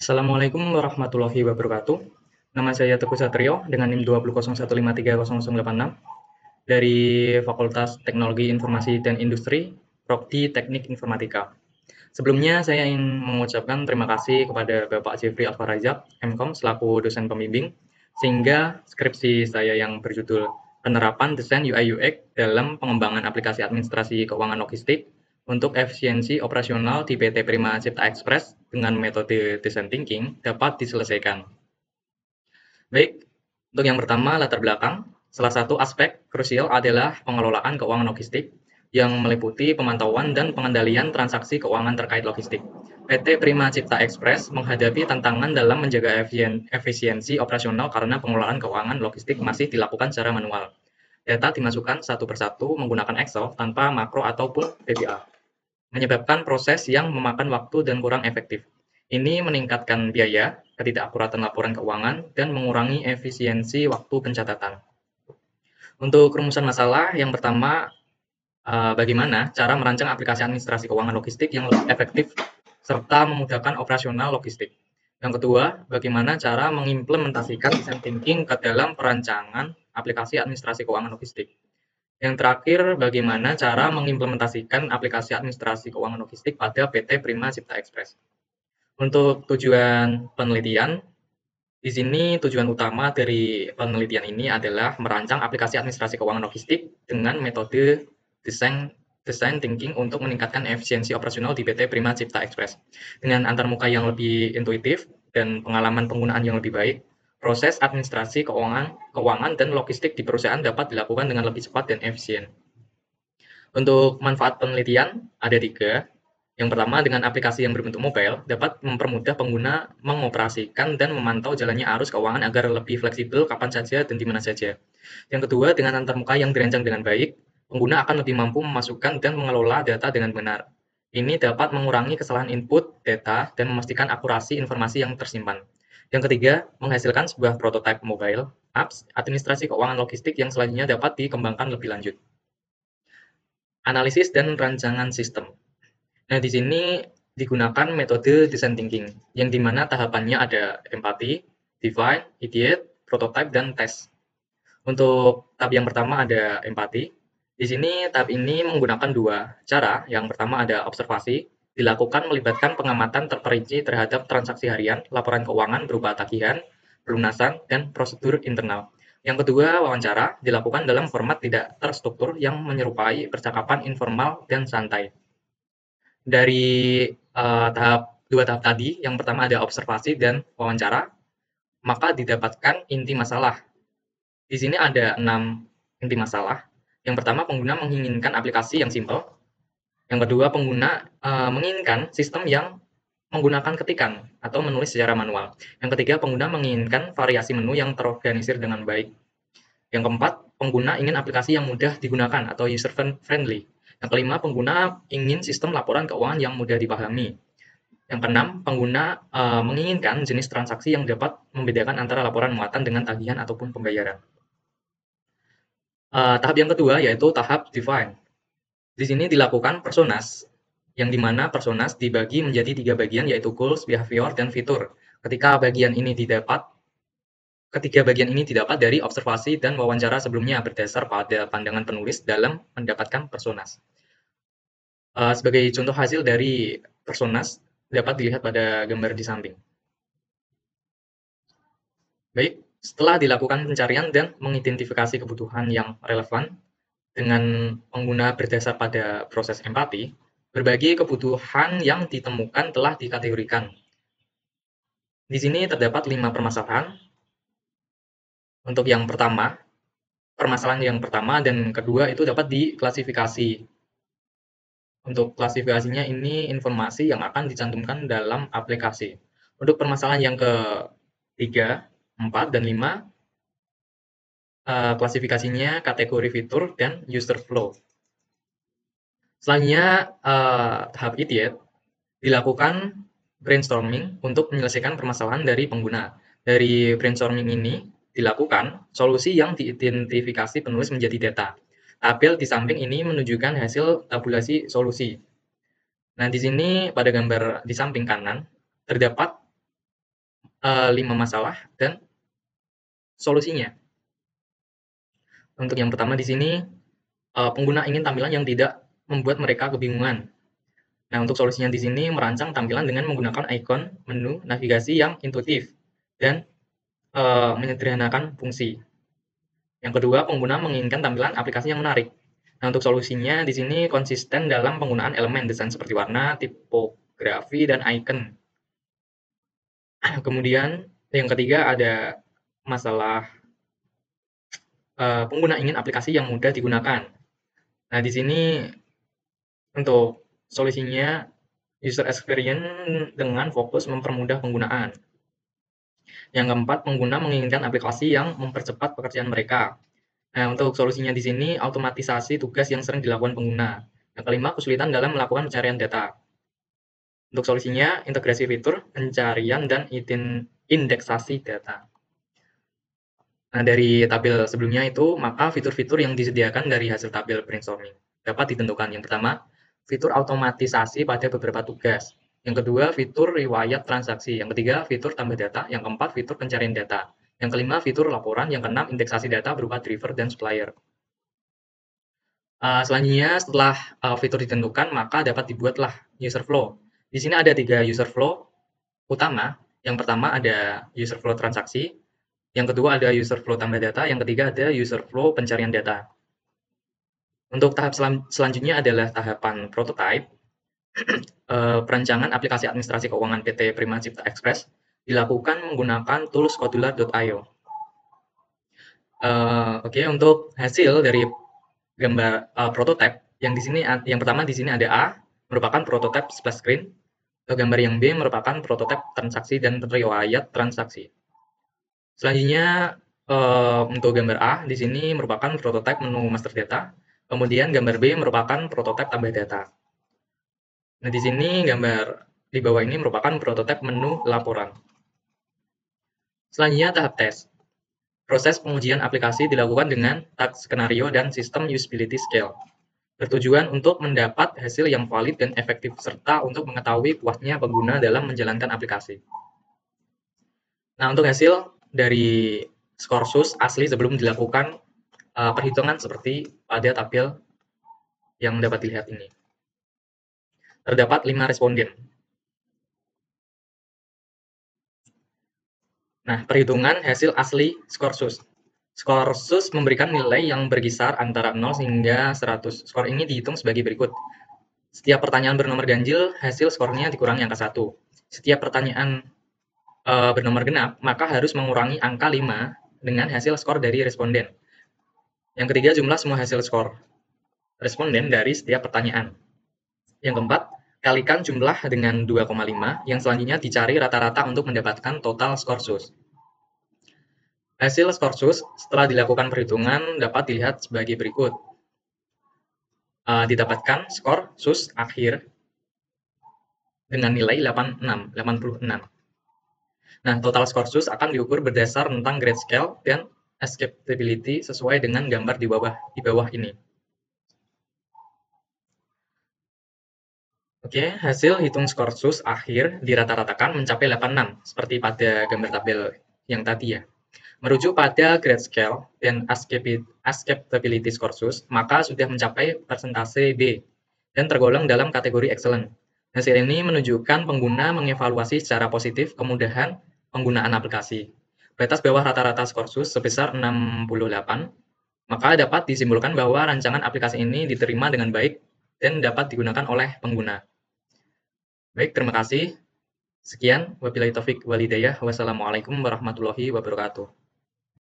Assalamualaikum warahmatullahi wabarakatuh. Nama saya Teguh Satrio dengan NIM 2001530086 dari Fakultas Teknologi Informasi dan Industri, Prodi Teknik Informatika. Sebelumnya saya ingin mengucapkan terima kasih kepada Bapak Jeffrey Alfarazak, MKOM, selaku dosen pembimbing, sehingga skripsi saya yang berjudul Penerapan Desain UI UX dalam Pengembangan Aplikasi Administrasi Keuangan Logistik untuk efisiensi operasional di PT Prima Cipta Express dengan metode design thinking dapat diselesaikan. Baik, untuk yang pertama latar belakang. Salah satu aspek krusial adalah pengelolaan keuangan logistik yang meliputi pemantauan dan pengendalian transaksi keuangan terkait logistik. PT Prima Cipta Express menghadapi tantangan dalam menjaga efisiensi operasional karena pengelolaan keuangan logistik masih dilakukan secara manual. Data dimasukkan satu persatu menggunakan Excel tanpa makro ataupun VBA, menyebabkan proses yang memakan waktu dan kurang efektif. Ini meningkatkan biaya, ketidakakuratan laporan keuangan, dan mengurangi efisiensi waktu pencatatan. Untuk rumusan masalah, yang pertama, bagaimana cara merancang aplikasi administrasi keuangan logistik yang lebih efektif serta memudahkan operasional logistik. Yang kedua, bagaimana cara mengimplementasikan design thinking ke dalam perancangan aplikasi administrasi keuangan logistik. Yang terakhir, bagaimana cara mengimplementasikan aplikasi administrasi keuangan logistik pada PT Prima Cipta Express. Untuk tujuan penelitian, di sini tujuan utama dari penelitian ini adalah merancang aplikasi administrasi keuangan logistik dengan metode design design thinking untuk meningkatkan efisiensi operasional di PT Prima Cipta Express. Dengan antarmuka yang lebih intuitif dan pengalaman penggunaan yang lebih baik, proses administrasi keuangan dan logistik di perusahaan dapat dilakukan dengan lebih cepat dan efisien. Untuk manfaat penelitian ada tiga. Yang pertama, dengan aplikasi yang berbentuk mobile, dapat mempermudah pengguna mengoperasikan dan memantau jalannya arus keuangan agar lebih fleksibel kapan saja dan di mana saja. Yang kedua, dengan antarmuka yang dirancang dengan baik, pengguna akan lebih mampu memasukkan dan mengelola data dengan benar. Ini dapat mengurangi kesalahan input data dan memastikan akurasi informasi yang tersimpan. Yang ketiga, menghasilkan sebuah prototipe mobile apps administrasi keuangan logistik yang selanjutnya dapat dikembangkan lebih lanjut. Analisis dan rancangan sistem. Nah, di sini digunakan metode design thinking, yang di mana tahapannya ada empati, define, ideate, prototype, dan test. Untuk tahap yang pertama ada empati. Di sini tahap ini menggunakan dua cara. Yang pertama ada observasi, dilakukan melibatkan pengamatan terperinci terhadap transaksi harian, laporan keuangan berupa tagihan, pelunasan, dan prosedur internal. Yang kedua, wawancara, dilakukan dalam format tidak terstruktur yang menyerupai percakapan informal dan santai. Dari dua tahap tadi, yang pertama ada observasi dan wawancara, maka didapatkan inti masalah. Di sini ada 6 inti masalah. Yang pertama, pengguna menginginkan aplikasi yang simpel. Yang kedua, pengguna menginginkan sistem yang menggunakan ketikan atau menulis secara manual. Yang ketiga, pengguna menginginkan variasi menu yang terorganisir dengan baik. Yang keempat, pengguna ingin aplikasi yang mudah digunakan atau user friendly. Yang kelima, pengguna ingin sistem laporan keuangan yang mudah dipahami. Yang keenam, pengguna menginginkan jenis transaksi yang dapat membedakan antara laporan muatan dengan tagihan ataupun pembayaran. Tahap yang kedua yaitu tahap define. Di sini dilakukan personas, yang dimana personas dibagi menjadi 3 bagian yaitu goals, behavior, dan fitur. Ketiga bagian ini didapat dari observasi dan wawancara sebelumnya berdasar pada pandangan penulis dalam mendapatkan personas. Sebagai contoh hasil dari personas dapat dilihat pada gambar di samping. Baik, setelah dilakukan pencarian dan mengidentifikasi kebutuhan yang relevan dengan pengguna berdasar pada proses empati, berbagai kebutuhan yang ditemukan telah dikategorikan. Di sini terdapat 5 permasalahan. Untuk yang pertama, permasalahan yang pertama dan kedua itu dapat diklasifikasi. Untuk klasifikasinya ini informasi yang akan dicantumkan dalam aplikasi. Untuk permasalahan yang ketiga, 4, dan 5, klasifikasinya kategori fitur dan user flow. Selanjutnya, tahap ideate dilakukan brainstorming untuk menyelesaikan permasalahan dari pengguna. Dari brainstorming ini dilakukan solusi yang diidentifikasi penulis menjadi data. Tabel di samping ini menunjukkan hasil tabulasi solusi. Nah, di sini pada gambar di samping kanan terdapat 5 masalah dan solusinya. Untuk yang pertama di sini, pengguna ingin tampilan yang tidak membuat mereka kebingungan. Nah, untuk solusinya di sini merancang tampilan dengan menggunakan ikon menu navigasi yang intuitif dan menyederhanakan fungsi. Yang kedua, pengguna menginginkan tampilan aplikasi yang menarik. Nah, untuk solusinya di sini konsisten dalam penggunaan elemen desain seperti warna, tipografi, dan icon. Kemudian yang ketiga ada masalah pengguna ingin aplikasi yang mudah digunakan. Nah, di sini untuk solusinya user experience dengan fokus mempermudah penggunaan. Yang keempat, pengguna menginginkan aplikasi yang mempercepat pekerjaan mereka. Nah, untuk solusinya di sini automatisasi tugas yang sering dilakukan pengguna. Yang kelima, kesulitan dalam melakukan pencarian data. Untuk solusinya, integrasi fitur, pencarian, dan indeksasi data. Nah, dari tabel sebelumnya itu, maka fitur-fitur yang disediakan dari hasil tabel brainstorming dapat ditentukan. Yang pertama, fitur automatisasi pada beberapa tugas. Yang kedua, fitur riwayat transaksi. Yang ketiga, fitur tambah data. Yang keempat, fitur pencarian data. Yang kelima, fitur laporan. Yang keenam, indeksasi data berupa driver dan supplier. Selanjutnya, setelah fitur ditentukan, maka dapat dibuatlah user flow. Di sini ada 3 user flow utama. Yang pertama ada user flow transaksi, yang kedua ada user flow tambah data, yang ketiga ada user flow pencarian data. Untuk tahap selanjutnya adalah tahapan prototype. Perancangan aplikasi administrasi keuangan PT Prima Cipta Express dilakukan menggunakan tools Kodular.io. Oke, untuk hasil dari gambar prototype yang di sini yang pertama di sini ada A merupakan prototype splash screen, gambar yang B merupakan prototype transaksi dan riwayat transaksi. Selanjutnya untuk gambar A di sini merupakan prototype menu master data, kemudian gambar B merupakan prototype tambah data. Nah, di sini gambar di bawah ini merupakan prototype menu laporan. Selanjutnya tahap tes. Proses pengujian aplikasi dilakukan dengan task skenario dan sistem usability scale. Bertujuan untuk mendapat hasil yang valid dan efektif serta untuk mengetahui puasnya pengguna dalam menjalankan aplikasi. Nah, untuk hasil dari Scoresus asli sebelum dilakukan perhitungan seperti pada tabel yang dapat dilihat ini. Terdapat 5 responden. Nah, perhitungan hasil asli Scoresus. Scoresus memberikan nilai yang berkisar antara 0 hingga 100. Skor ini dihitung sebagai berikut. Setiap pertanyaan bernomor ganjil, hasil skornya dikurangi angka 1. Setiap pertanyaan bernomor genap, maka harus mengurangi angka 5 dengan hasil skor dari responden. Yang ketiga, jumlah semua hasil skor responden dari setiap pertanyaan. Yang keempat, kalikan jumlah dengan 2,5, yang selanjutnya dicari rata-rata untuk mendapatkan total skor SUS. Hasil skor SUS setelah dilakukan perhitungan dapat dilihat sebagai berikut. Didapatkan skor SUS akhir dengan nilai 86. Nah, total skor SUS akan diukur berdasar tentang grade scale dan acceptability sesuai dengan gambar di bawah ini. Oke, hasil hitung skor SUS akhir dirata-ratakan mencapai 86, seperti pada gambar tabel yang tadi ya. Merujuk pada grade scale dan acceptability skor SUS, maka sudah mencapai persentase B dan tergolong dalam kategori excellent. Hasil ini menunjukkan pengguna mengevaluasi secara positif kemudahan penggunaan aplikasi. Batas bawah rata-rata skor SUS sebesar 68, maka dapat disimpulkan bahwa rancangan aplikasi ini diterima dengan baik dan dapat digunakan oleh pengguna. Baik, terima kasih. Sekian, wabillahi taufik walhidayah. Wassalamualaikum warahmatullahi wabarakatuh.